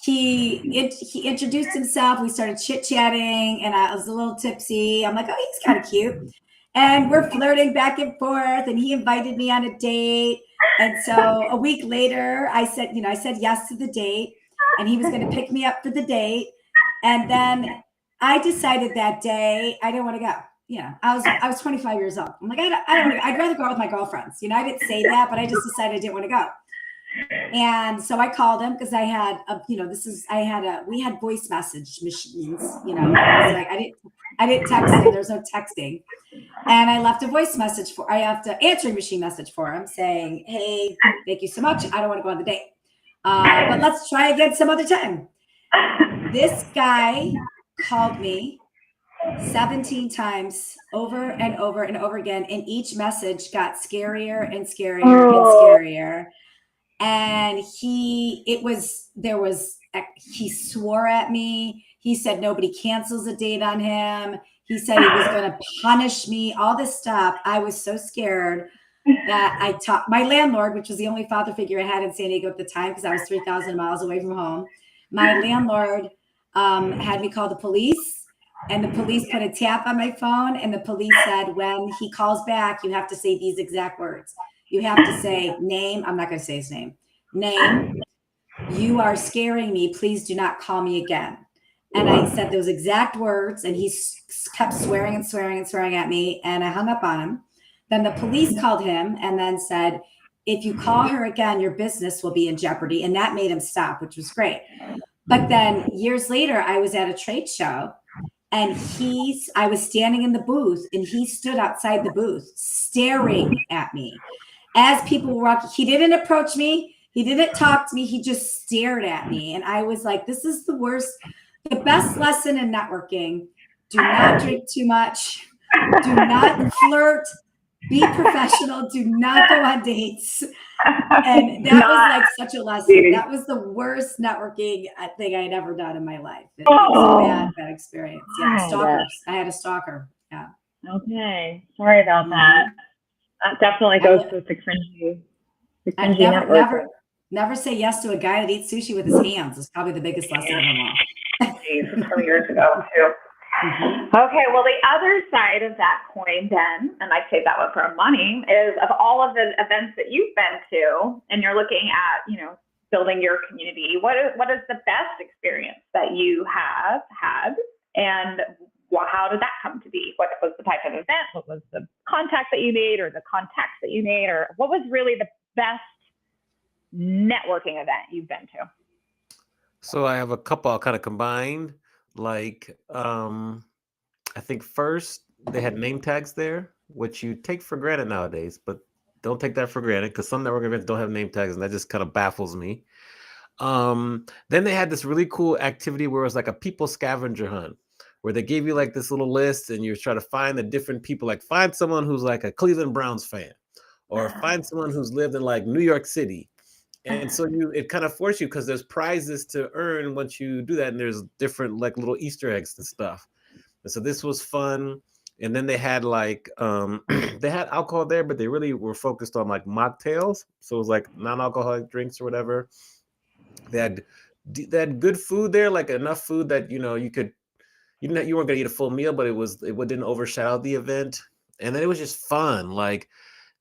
he introduced himself. We started chit-chatting, and I was a little tipsy. I'm like, oh, he's kind of cute. And we're flirting back and forth, and he invited me on a date. And so a week later, I said yes to the date, and he was going to pick me up for the date. And then I decided that day I didn't want to go. I was 25 years old. I'm like, I don't. I'd rather go out with my girlfriends. I didn't say that, but I just decided I didn't want to go. And so I called him, because we had voice message machines. I didn't text him. There's no texting. And I left a voice message answering machine message for him saying, hey, thank you so much. I don't want to go on the date. But let's try again some other time. This guy called me 17 times over and over and over again. And each message got scarier and scarier and scarier. And he swore at me. He said nobody cancels a date on him. He said he was going to punish me, all this stuff. I was so scared that I talked my landlord, which was the only father figure I had in San Diego at the time, because I was 3,000 miles away from home. My landlord had me call the police, and the police put a tap on my phone, and the police said, when he calls back, you have to say these exact words. You have to say, name, I'm not going to say his name. Name, you are scaring me. Please do not call me again. And I said those exact words, and he kept swearing and swearing and swearing at me, and I hung up on him. Then the police called him and then said, if you call her again, your business will be in jeopardy. And that made him stop, which was great. But then years later, I was at a trade show, and I was standing in the booth, and he stood outside the booth staring at me. As people were walking, he didn't approach me. He didn't talk to me. He just stared at me. And I was like, this is the worst. The best lesson in networking: do not drink too much. Do not flirt. Be professional. Do not go on dates. And that was like such a lesson. That was the worst networking thing I'd ever done in my life. It was a bad experience. Yeah, stalkers. I had a stalker. Yeah. Okay. Sorry about that. That definitely goes with the cringy networking. Never say yes to a guy that eats sushi with his hands. Is probably the biggest lesson of them all. Jeez, from years ago too. Okay, well, the other side of that coin then, and I say that one for money, is of all of the events that you've been to, and you're looking at, building your community, what is the best experience that you have had, and how did that come to be? What was the type of event? What was the contact that you made, or the contacts that you made, or what was really the best networking event you've been to? So I have a couple I'll kind of combine. Like, I think first they had name tags there, which you take for granted nowadays, but don't take that for granted because some network events don't have name tags, and that just kind of baffles me. Then they had this really cool activity where it was like a people scavenger hunt, where they gave you like this little list and you try to find the different people, like find someone who's like a Cleveland Browns fan, or find someone who's lived in like New York City. And so it kind of forces you, because there's prizes to earn once you do that, and there's different like little Easter eggs and stuff. And so this was fun. And then they had like they had alcohol there, but they really were focused on like mocktails. So it was like non-alcoholic drinks or whatever. They had good food there, like enough food that you weren't gonna eat a full meal, but it didn't overshadow the event. And then it was just fun. Like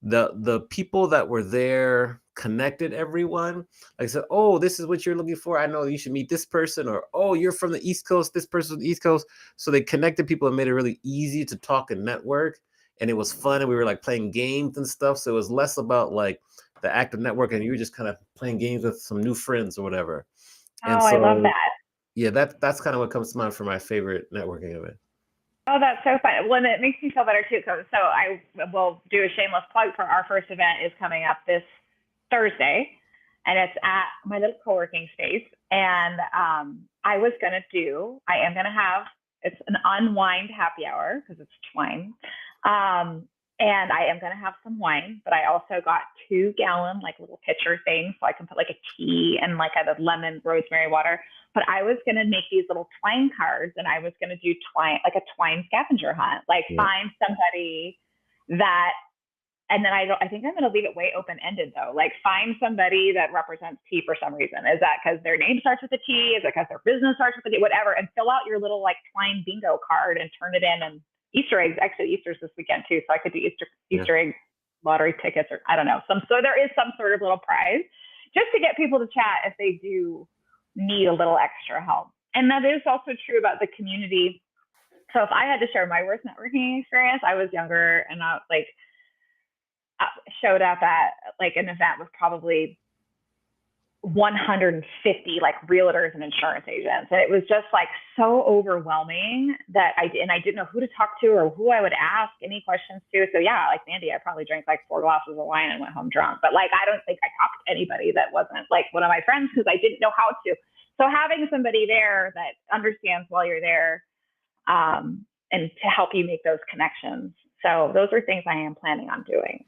the people that were there connected everyone. Like I said, oh, this is what you're looking for. I know you should meet this person, or oh, you're from the East Coast. This person's from the East Coast. So they connected people and made it really easy to talk and network. And it was fun. And we were like playing games and stuff. So it was less about like the act of networking. You were just kind of playing games with some new friends or whatever. And so, I love that. Yeah, that's kind of what comes to mind for my favorite networking event. Oh, that's so fun. Well, and it makes me feel better too. So I will do a shameless plug for our first event is coming up this Thursday, and it's at my little co-working space. And I am going to have, it's an unwind happy hour because it's Twine. And I am going to have some wine, but I also got 2-gallon like little pitcher things so I can put like a tea and like a lemon rosemary water. But I was going to make these little Twine cards, and I was going to do like a Twine scavenger hunt, like find somebody that, and then I think I'm going to leave it way open-ended though. Like find somebody that represents tea for some reason. Is that because their name starts with a T? Is it because their business starts with a T? Whatever. And fill out your little like Twine bingo card and turn it in. And Easter eggs, actually Easter's this weekend too. So I could do Easter egg lottery tickets, or I don't know. So there is some sort of little prize just to get people to chat if they do need a little extra help. And that is also true about the community. So if I had to share my worst networking experience, I was younger and I showed up at like an event with probably 150 like realtors and insurance agents. And it was just like so overwhelming that I didn't know who to talk to or who I would ask any questions to. So yeah, like Mandy, I probably drank like 4 glasses of wine and went home drunk. But like, I don't think I talked to anybody that wasn't like one of my friends because I didn't know how to. So having somebody there that understands while you're there and to help you make those connections. So those are things I am planning on doing.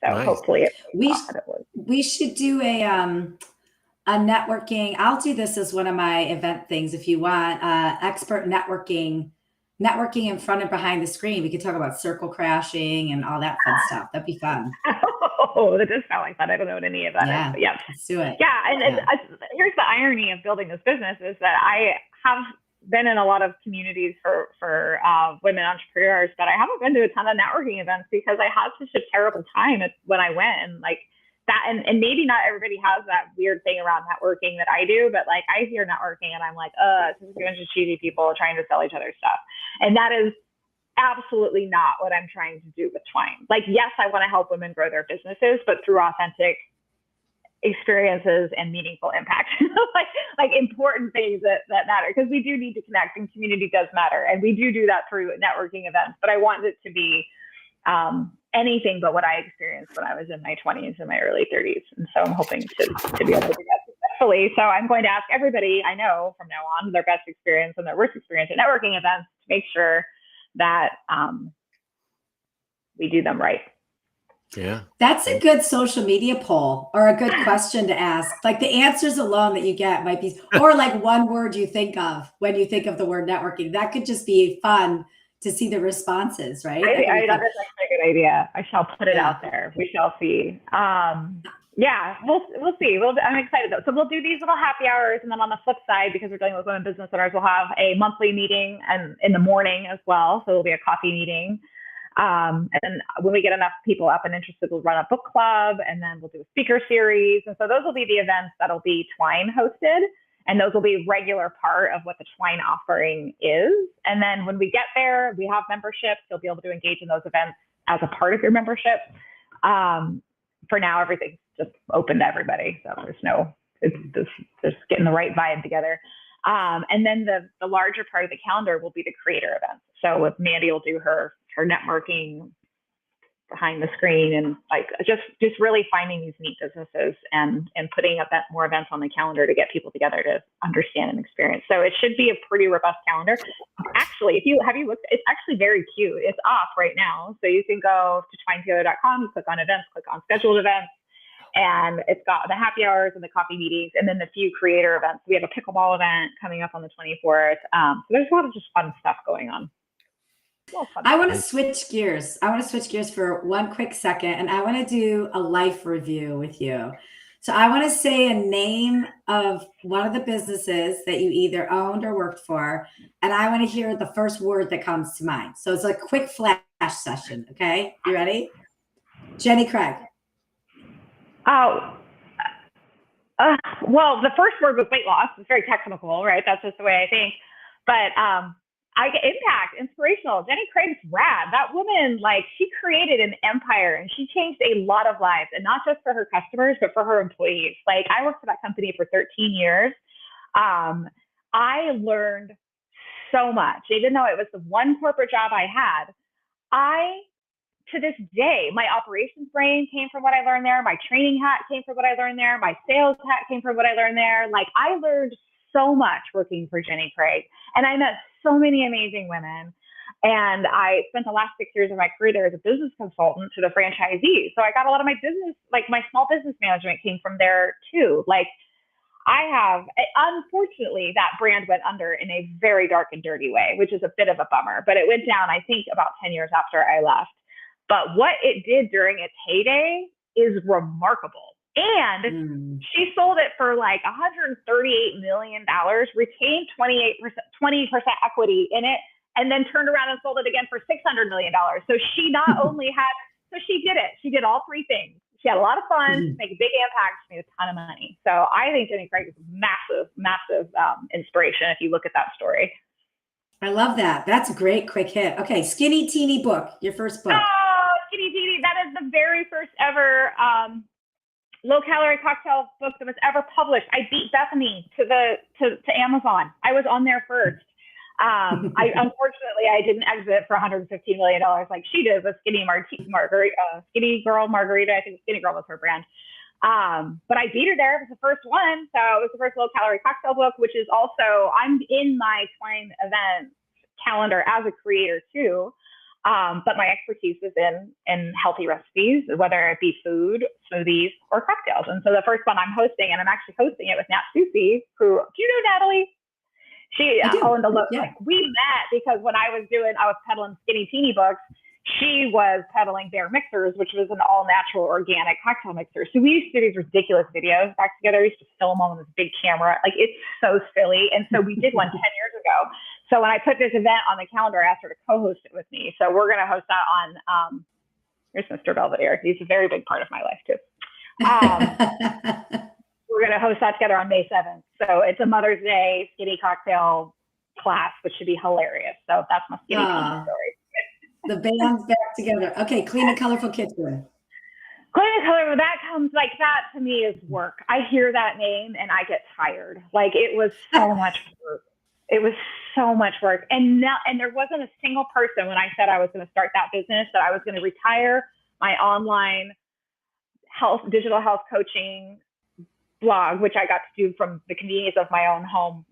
So nice. Hopefully we should do a networking. I'll do this as one of my event things. If you want expert networking in front and behind the screen, we could talk about circle crashing and all that fun stuff. That'd be fun. Oh, that does sound like fun. I don't know what any of that is, but yeah, let's do it. Yeah. And here's the irony of building this business is that I have been in a lot of communities for women entrepreneurs, but I haven't been to a ton of networking events because I had such a terrible time when I went, and like that, and maybe not everybody has that weird thing around networking that I do, but like I hear networking and I'm like, it's just a bunch of cheesy people trying to sell each other stuff. And that is absolutely not what I'm trying to do with Twine. Like, yes, I want to help women grow their businesses, but through authentic experiences and meaningful impact, like important things that matter, because we do need to connect and community does matter. And we do that through networking events, but I want it to be anything but what I experienced when I was in my 20s and my early 30s. And so I'm hoping to be able to do that successfully. So I'm going to ask everybody I know from now on their best experience and their worst experience at networking events to make sure that we do them right. Yeah. That's a good social media poll or a good question to ask. Like the answers alone that you get might be, or like one word you think of when you think of the word networking. That could just be fun to see the responses, right? That could be That fun. is actually a good idea. I shall put it Yeah. out there. We shall see. Yeah, we'll see. I'm excited though. So we'll do these little happy hours, and then on the flip side, because we're dealing with women business owners, we'll have a monthly meeting and in the morning as well. So it'll be a coffee meeting. And then when we get enough people up and interested, we'll run a book club, and then we'll do a speaker series. And so those will be the events that'll be Twine hosted, and those will be regular part of what the Twine offering is. And then when we get there, we have memberships. You'll be able to engage in those events as a part of your membership. For now, everything's just open to everybody. So there's no, it's just getting the right vibe together. And then the larger part of the calendar will be the creator events. So if Mandy will do her networking behind the screen, and like just really finding these neat businesses and putting more events on the calendar to get people together to understand and experience. So it should be a pretty robust calendar. Actually, have you looked, it's actually very cute. It's off right now. So you can go to twinetogether.com, you click on events, click on scheduled events, and it's got the happy hours and the coffee meetings, and then the few creator events. We have a pickleball event coming up on the 24th. So there's a lot of just fun stuff going on. I want to switch gears. I want to switch gears for one quick second, and I want to do a life review with you. So I want to say a name of one of the businesses that you either owned or worked for, and I want to hear the first word that comes to mind. So it's a quick flash session. Okay, you ready? Jenny Craig. Oh, well, the first word was weight loss. It's very technical, right? That's just the way I think. But I get impact, inspirational. Jenny Craig's rad. That woman, like, she created an empire, and she changed a lot of lives, and not just for her customers, but for her employees. Like, I worked for that company for 13 years. I learned so much, even though it was the one corporate job I had. To this day, my operations brain came from what I learned there. My training hat came from what I learned there. My sales hat came from what I learned there. Like, I learned so much working for Jenny Craig, and I met so many amazing women. And I spent the last 6 years of my career there as a business consultant to the franchisees. So I got a lot of my business, like my small business management came from there too. Like, unfortunately, that brand went under in a very dark and dirty way, which is a bit of a bummer, but it went down, I think, about 10 years after I left. But what it did during its heyday is remarkable. And she sold it for like $138 million, retained 20% equity in it, and then turned around and sold it again for $600 million. So she not only she did it. She did all three things. She had a lot of fun, make a big impact, she made a ton of money. So I think Jenny Craig is massive, massive inspiration if you look at that story. I love that. That's a great quick hit. Okay, Skinny Teeny book, your first book. Oh, Skinny Teeny. That is the very first ever low-calorie cocktail book that was ever published. I beat Bethany to Amazon. I was on there first. Unfortunately, I didn't exit for $115 million like she did with Skinny Girl Margarita. I think Skinny Girl was her brand. But I beat her there. It was the first one. So it was the first low-calorie cocktail book, which is also, I'm in my Twine event calendar as a creator too. But my expertise is in healthy recipes, whether it be food, smoothies, or cocktails. And so the first one I'm hosting, and I'm actually hosting it with Nat Susi, who, do you know Natalie? She owned we met because when I was peddling Skinny Teeny books, she was peddling Bear Mixers, which was an all-natural organic cocktail mixer. So we used to do these ridiculous videos back together. We used to film them with this big camera. Like, it's so silly. And so we did one 10 years ago. So when I put this event on the calendar, I asked her to co-host it with me. So we're going to host that on, here's Mr. Belvedere. He's a very big part of my life too. We're going to host that together on May 7th. So it's a Mother's Day skinny cocktail class, which should be hilarious. So that's my skinny story. The band's back together. Okay, Clean and Colorful Kitchen. Clean and Colorful, that comes like that to me is work. I hear that name and I get tired. Like, it was so much work. It was so much work. And there wasn't a single person when I said I was going to start that business that I was going to retire my online digital health coaching blog, which I got to do from the convenience of my own home,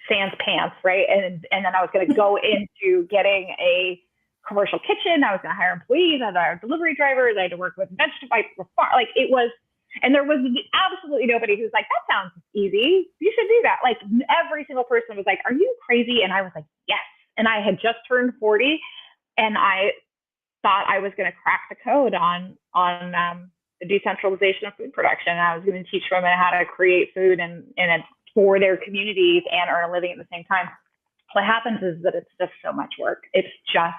sans pants, right? And then I was going to go into getting a commercial kitchen. I was going to hire employees. I had to hire delivery drivers. I had to work with vegetable, like it was, and there was absolutely nobody who's like, that sounds easy. You should do that. Like every single person was like, are you crazy? And I was like, yes. And I had just turned 40 and I thought I was going to crack the code on the decentralization of food production. I was going to teach women how to create food and for their communities and earn a living at the same time. What happens is that it's just so much work. It's just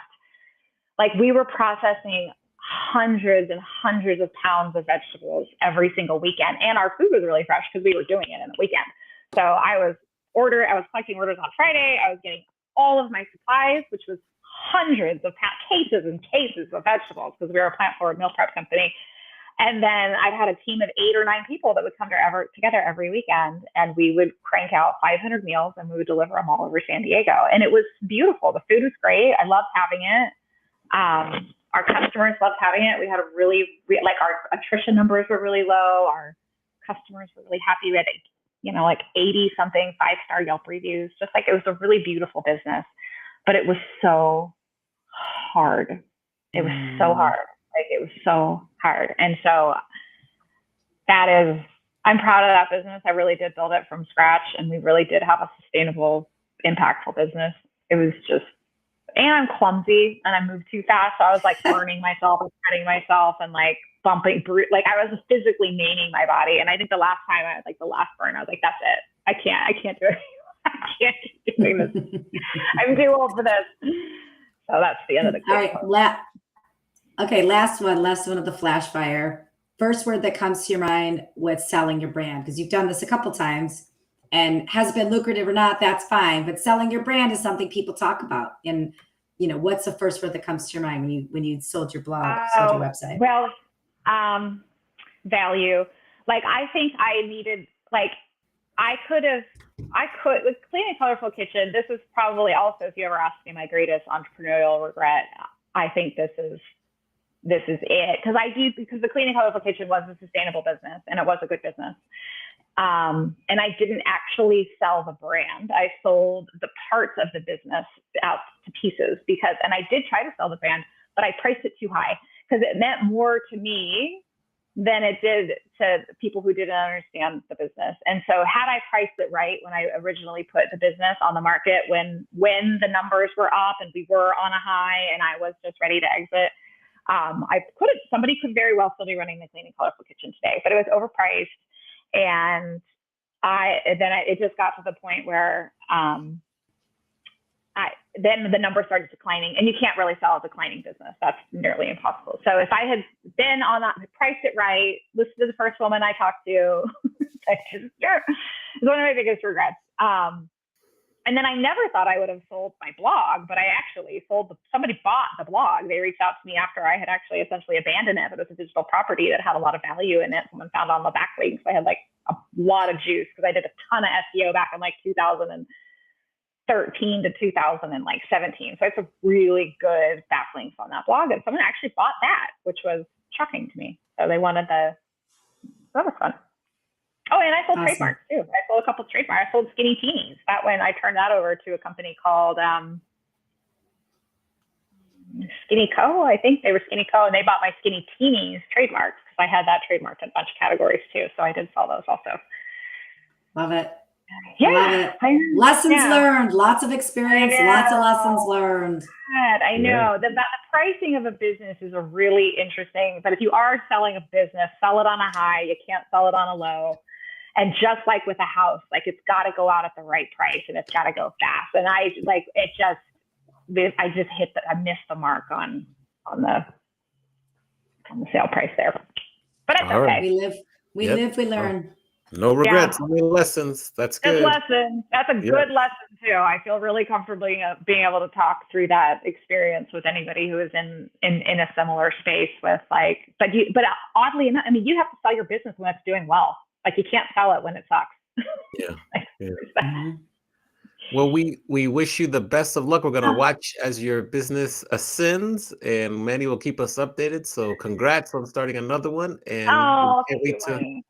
like we were processing hundreds and hundreds of pounds of vegetables every single weekend. And our food was really fresh because we were doing it in the weekend. So I was collecting orders on Friday. I was getting all of my supplies, which was hundreds of cases and cases of vegetables because we were a plant-forward meal prep company. And then I'd had a team of 8 or 9 people that would come together every weekend, and we would crank out 500 meals and we would deliver them all over San Diego. And it was beautiful. The food was great. I loved having it. Our customers loved having it. We had like our attrition numbers were really low. Our customers were really happy. We had, like 80 something 5-star Yelp reviews. Just like it was a really beautiful business, but it was so hard. It was so hard. Like it was so hard. And so I'm proud of that business. I really did build it from scratch and we really did have a sustainable, impactful business. It was just, and I'm clumsy and I moved too fast. So I was like burning myself and cutting myself and like bumping, like I was physically maiming my body. And I think the last burn, I was like, that's it. I can't do it. I can't keep doing this. I'm too old for this. So that's the end of the question. All right. Okay, last one of the flash fire. First word that comes to your mind with selling your brand, because you've done this a couple times and has it been lucrative or not, that's fine. But selling your brand is something people talk about. And what's the first word that comes to your mind when you sold your blog, sold your website? Well, value. Like I think I needed, like I could with Clean and Colorful Kitchen. This is probably also, if you ever ask me my greatest entrepreneurial regret, I think this is it. Because the Clean and Colorful Kitchen was a sustainable business and it was a good business. And I didn't actually sell the brand. I sold the parts of the business out to pieces and I did try to sell the brand, but I priced it too high because it meant more to me than it did to people who didn't understand the business. And so had I priced it right when I originally put the business on the market, when the numbers were up and we were on a high and I was just ready to exit, somebody could very well still be running the Clean and Colorful Kitchen today, but it was overpriced. And it just got to the point where then the numbers started declining, and you can't really sell a declining business. That's nearly impossible. So if I had been on that, priced it right, listened to the first woman I talked to, it's one of my biggest regrets. And then I never thought I would have sold my blog, but I actually somebody bought the blog. They reached out to me after I had actually essentially abandoned it, but it was a digital property that had a lot of value in it. Someone found on the backlinks. I had like a lot of juice because I did a ton of SEO back in like 2013 to 2017. So it's a really good backlinks on that blog. And someone actually bought that, which was shocking to me. So they wanted that was fun. Oh, and I sold trademarks too. I sold a couple of trademarks. I sold Skinny Teenies. That one, I turned that over to a company called Skinny Co. I think they were Skinny Co. And they bought my Skinny Teenies trademarks because I had that trademarked in a bunch of categories too. So I did sell those also. Love it. Yeah. Love it. Lessons learned. Lots of experience. Lots of lessons learned. I know. The pricing of a business is a really interesting, but if you are selling a business, sell it on a high. You can't sell it on a low. And just like with a house, like it's got to go out at the right price and it's got to go fast. And I missed the mark on the sale price there. But it's okay. We live, we learn. No regrets, only lessons. That's good. Good lesson. That's a good lesson too. I feel really comfortable being able to talk through that experience with anybody who is in a similar space with like, but oddly enough, I mean, you have to sell your business when it's doing well. Like you can't sell it when it sucks. Yeah. Well, we wish you the best of luck. We're going to watch as your business ascends, and Manny will keep us updated. So congrats on starting another one. And we can't wait to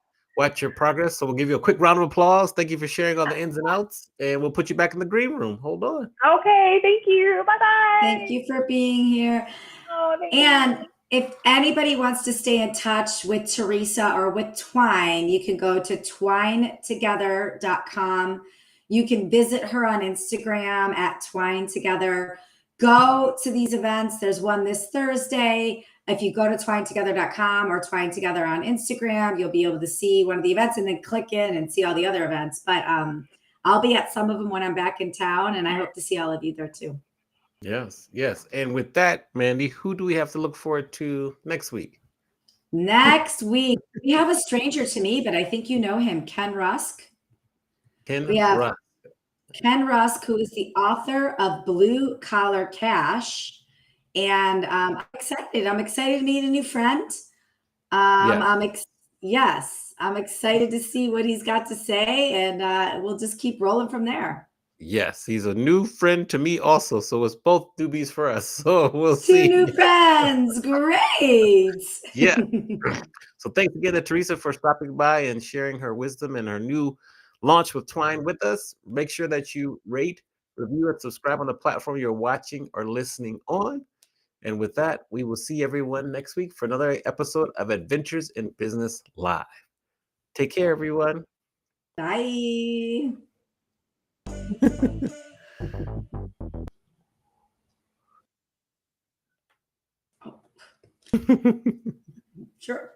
watch your progress. So we'll give you a quick round of applause. Thank you for sharing all the ins and outs, and we'll put you back in the green room. Hold on. Okay, thank you. Bye-bye. Thank you for being here. Oh, thank And you. if anybody wants to stay in touch with Teresa or with Twine, you can go to twinetogether.com. You can visit her on Instagram at Twine Together. Go to these events. There's one this Thursday. If you go to twinetogether.com or Twine Together on Instagram, you'll be able to see one of the events and then click in and see all the other events. But I'll be at some of them when I'm back in town, and I hope to see all of you there too. Yes, yes. And with that, Mandy, who do we have to look forward to next week? Next week, we have a stranger to me, but I think you know him, Ken Rusk. We have Ken Rusk, who is the author of Blue Collar Cash. And I'm excited. I'm excited to meet a new friend. Yes, I'm excited to see what he's got to say, and we'll just keep rolling from there. Yes, he's a new friend to me also. So it's both newbies for us. So we'll Two see. new friends. Great. Yeah. So thanks again to Teresa for stopping by and sharing her wisdom and her new launch with Twine with us. Make sure that you rate, review, and subscribe on the platform you're watching or listening on. And with that, we will see everyone next week for another episode of Adventures in Business Live. Take care, everyone. Bye. Sure.